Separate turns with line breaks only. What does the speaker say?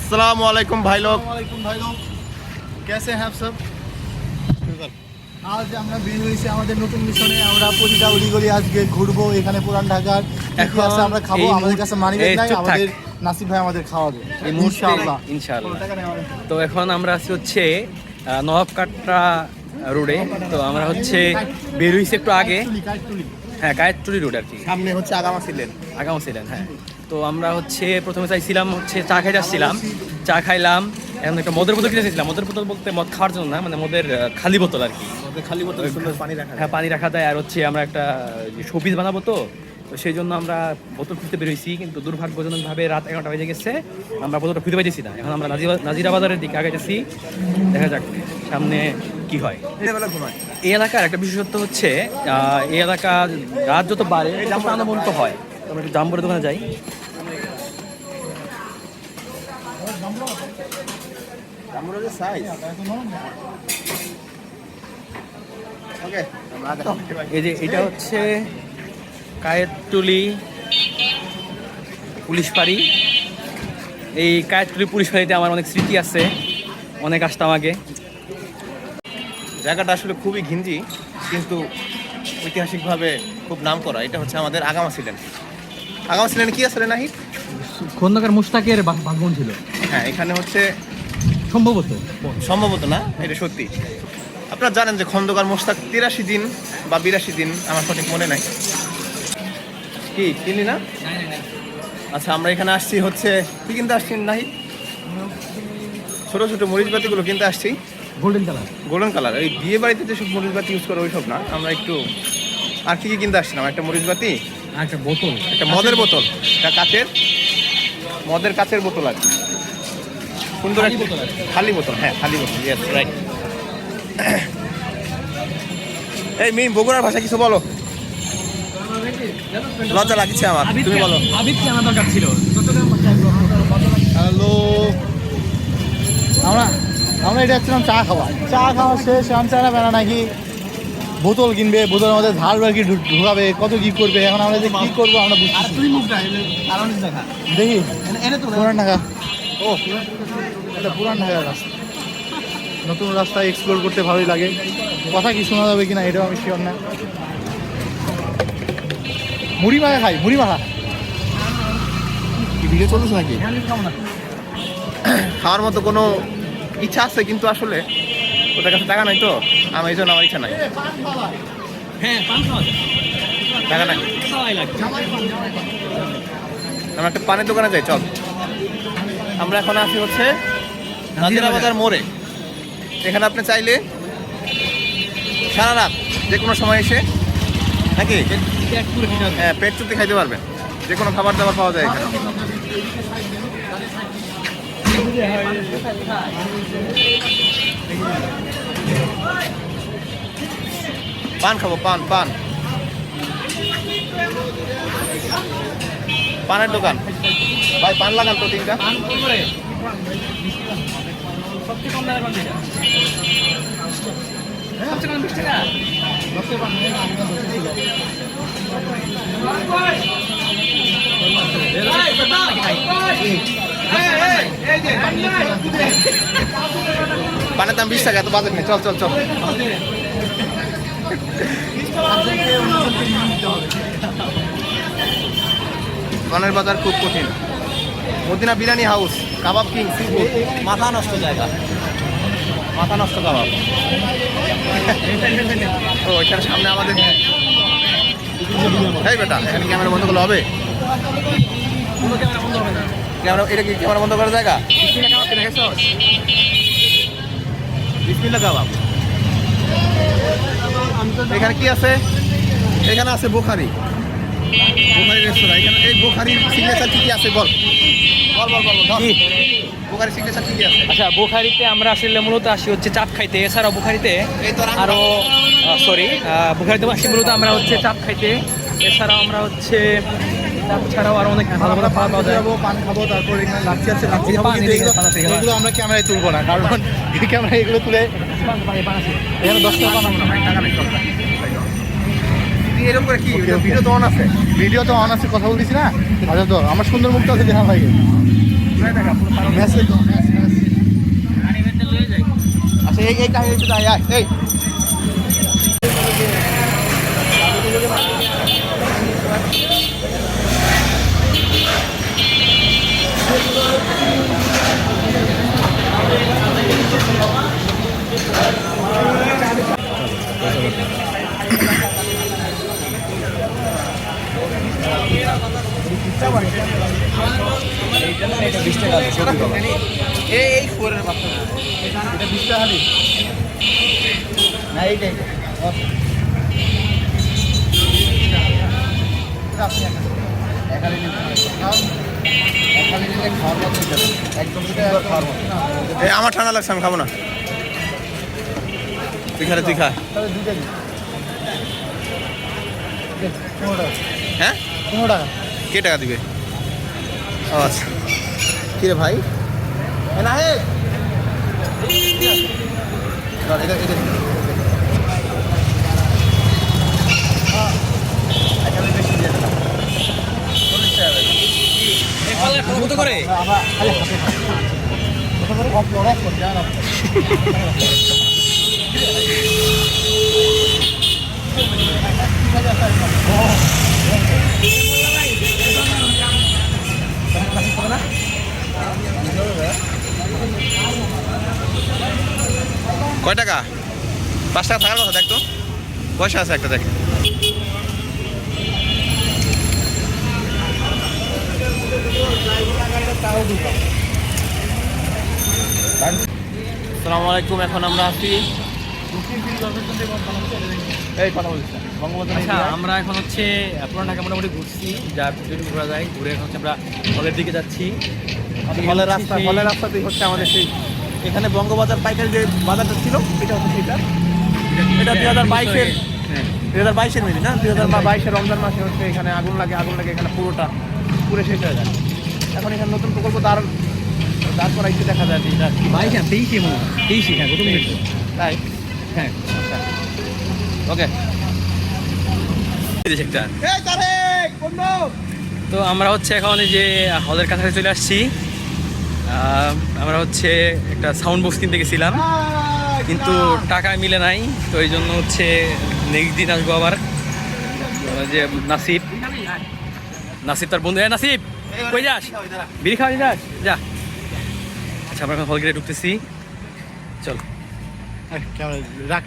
अस्सलाम वालेकुम भाई लोग। कैसे हैं आप सब?
আজ আমরা বের হয়েছি আমাদের নতুন মিশনে। আমরা প্রতিটা অলিগলি আজকে ঘুরবো। এখানে পুরান ঢাকার
এখন
আছে, আমরা খাবো।
এই
আমাদের কাছে মানি ব্যাগ নাই,
চুপ থাক।
আমাদের নাসিব ভাই আমাদের খাওয়াবে
এই মুহূর্তে
ইনশাআল্লাহ।
ইনশাআল্লাহ। তো এখন আমরা আছি হচ্ছে নবাবকাটরা রোডে। তো আমরা হচ্ছে বের হয়েছি একটু আগে, হ্যাঁ কায়েতটুলি রোড আর কি,
সামনে হচ্ছে আগামা ছিলেন।
আগামও ছিলেন। হ্যাঁ, তো আমরা হচ্ছে প্রথমে চাইছিলাম হচ্ছে চা খাইতে আসছিলাম, চা খাইলাম। এখন একটা মদের বোতল কিনে চাইছিলাম। মদের বোতল বলতে মদ খাওয়ার জন্য না, মানে মদের খালি বোতল আর কি।
খালি বোতল সুন্দর পানি রাখা।
হ্যাঁ, পানি রাখা যায়। আর হচ্ছে আমরা একটা শোপিস বানাবো, তো সেই জন্য আমরা বোতল খুঁজতে বেরোইছি, কিন্তু দুর্ভাগ্যজনকভাবে রাত 11টা বেজে গেছে, আমরা বোতলটা খুঁজে পাইতেছি না। এখন আমরা নাজিরা বাজারের দিকে আগাইতেছি, দেখা যাক সামনে কি হয়। এই এলাকার একটা বিশেষত্ব হচ্ছে এই এলাকা রাত যত বাড়ে তত প্রাণবন্ত হয়। তো আমরা একটু জাম্বুরের দোকানে যাই। এই যে এটা হচ্ছে কায়েতটুলি পুলিশ ফাঁড়ি। এই কায়েতটুলি পুলিশ ফাঁড়িতে আমার অনেক স্মৃতি আছে, অনেক আসতাম আগে।
জায়গাটা আসলে খুবই ঘিঞ্জি, কিন্তু ঐতিহাসিকভাবে খুব নাম করা। এটা হচ্ছে আমাদের আগামা ছিলেন। আগামা ছিলেন কি আসলে নাহি?
খন্দকার মুশতাকের বাগবন ছিল।
হ্যাঁ, এখানে হচ্ছে
সম্ভবত
না, এটা সত্যি। আপনারা জানেন যে খন্দকার মোশতাক 83 দিন বা 82 দিন, আমার সঠিক মনে নাই। কি চিনি না? আচ্ছা, আমরা এখানে আসছি হচ্ছে কি কিনতে আসছি নাহি? ছোট ছোট মরিচবাতিগুলো কিনতে আসছি। গোল্ডেন কালার এই বিয়ে বাড়িতে যেসব মরিচবাতি ইউজ করে ওইসব না। আমরা একটু আর কি কিনতে আসছিলাম, একটা মরিচবাতি,
একটা বোতল,
একটা মদের বোতল, একটা মদের কাচের বোতল আর কি। সুন্দর খালি বোতল। হ্যাঁ, খালি বোতল, ইয়েস রাইট। এই মিম, বগুড়ার ভাষা কিছু বলো। লজ্জা লাগছে আমার, তুমি বলো।
হ্যালো, আমরা এটা যাচ্ছিলাম চা খাওয়া শেষ। আমচারা বেড়া নাকি বোতল কিনবে, বোতলের মধ্যে ঝাল বাকি ঢুকাবে, কত কি করবে। এখন আমরা যে কি করবো আমরা বুঝছি। দেখি পুরান ঢাকা, ও এটা পুরান ঢাকার রাস্তা। নতুন রাস্তা এক্সপ্লোর করতে ভালোই লাগে। কথা কি শোনা যাবে কিনা এটাও আমি শিওর না। মুড়ি মাখা খাই, মুড়ি মাখা।
কি ভিডিও চলছে নাকি? খাওয়ার মতো কোনো ইচ্ছা আছে, কিন্তু আসলে ওদের কাছে টাকা নাই, তো আমার এই জন্য আমার ইচ্ছা নাই।
হ্যাঁ, পান খাওয়া যায়,
টাকা নাই।
খাওয়াই লাগে।
আমরা একটা পানের দোকানে যাই, চল। আমরা এখন আছি হচ্ছে নাজিরা বাজার মোড়ে। এখানে আপনি চাইলে সারা রাত যে কোনো সময় এসে নাকি হ্যাঁ পেট চুক্তি খাইতে পারবেন। যে কোনো খাবার দাবার পাওয়া যায় এখানে। পান খাবো, পান পানের দোকান। ভাই পান লাগান তো 3টা।
সবচেয়ে কম দামের পান যেটা, সবচেয়ে কম 20 টাকা।
পানের দাম 20 টাকা, তো বাজেট নেই। চল। পানের বাজার খুব কঠিন। মদিনা বিরিয়ানি হাউস, কাবাব কিং, সিফুড, মাথা নষ্ট জায়গা, মাথা নষ্ট কাবাব। তো এখানে সামনে আমাদের এই বেটা, এখানে ক্যামেরা বন্ধ করলে হবে? ক্যামেরা, এটা কি ক্যামেরা বন্ধ করার জায়গা? বিসমিল্লাহ কাবাব। এখানে কি আছে? এখানে আছে বোখারি রেস্তোরাঁ। এখানে এই বোখারির সিগনেচার কি আছে বল। বোখারি সিগনেচার কি আছে?
আচ্ছা, বোখারিতে আমরা আসলে মূলত আসি হচ্ছে চাপ খাইতে। এছাড়াও বোখারিতে আরো বোখারিতে আসি মূলত আমরা হচ্ছে চাপ খাইতে। এছাড়াও আমরা হচ্ছে চাপ ছাড়াও আরো অনেক ভালো ভালো খাওয়া পাওয়া যায়।
পান খাবো, তারপর এখানে লাচ্ছি আছে, লাচ্ছি খাবো। কিন্তু এগুলো আমরা ক্যামেরায় তুলবো না, কারণ এই ক্যামেরায় এগুলো তুলে এখানে 10 টাকা টাকা নেই।
এরকম করে কি ভিডিও তো অন আছে?
ভিডিও তো অন আছে, কথা বলতেছি না। আচ্ছা, তো আমার সুন্দর মুখটা আছে দেখা লাগে। মেসে তো আচ্ছা এই কাহিনী একটু যাই এই
এই ফোরের বাচ্চা
এটা 20 টাকা হালি না এইটাই
আমার ঠান্ডা লাগছে আমি খাবো না তুই খা তুই খা হ্যাঁ
15 টাকা
কে টাকা দিবে ও আচ্ছা কি রে ভাই না হে
কত করে
আমরা খালি হাতে খাই কত করে কম লড়াই করতে আর
কয় টাকা 5 টাকা থাকার কথা দেখ তো পয়সা আছে একটা দেখ আসসালামু আলাইকুম এখন আমরা আছি এই কথা বলছি বঙ্গবন্ধু
আচ্ছা আমরা এখন হচ্ছে পুরান ঢাকা মোটামুটি ঘুরছি যা যদি ঘোরা যায় ঘুরে এখন হচ্ছে আমরা হলের দিকে যাচ্ছি
ফলের রাস্তাতেই হচ্ছে আমাদের সেই এখানে বঙ্গবাজার পাইকারি যে বাজারটা ছিল এটা হচ্ছে সেটা এটা 2022-এর 2022-এর মিলি না 2022-এর রমজান মাসে হচ্ছে এখানে আগুন লাগে এখানে পুরো শেষ হয়ে যায় এখন এখানে নতুন প্রকল্প দাঁড় করাইতে দেখা যায় যে এটা
22 হ্যাঁ 23 হ্যাঁ প্রথম মিনিট
তাই
হ্যাঁ
ওকে
একটা তো আমরা হচ্ছে এখন এই যে হলের কাছাকাছি চলে আসছি আমরা হচ্ছে একটা সাউন্ড বক্স কিনতে গেছিলাম কিন্তু টাকা মিলে নাই তো এই জন্য হচ্ছে নেক্সট দিন আসবো আবার যে নাসিব তার বন্ধু নাসিব কই যাস বিড়ি খাওয়া যাস যা আচ্ছা আমরা এখন হল গেটে ঢুকতেছি চল
রাখ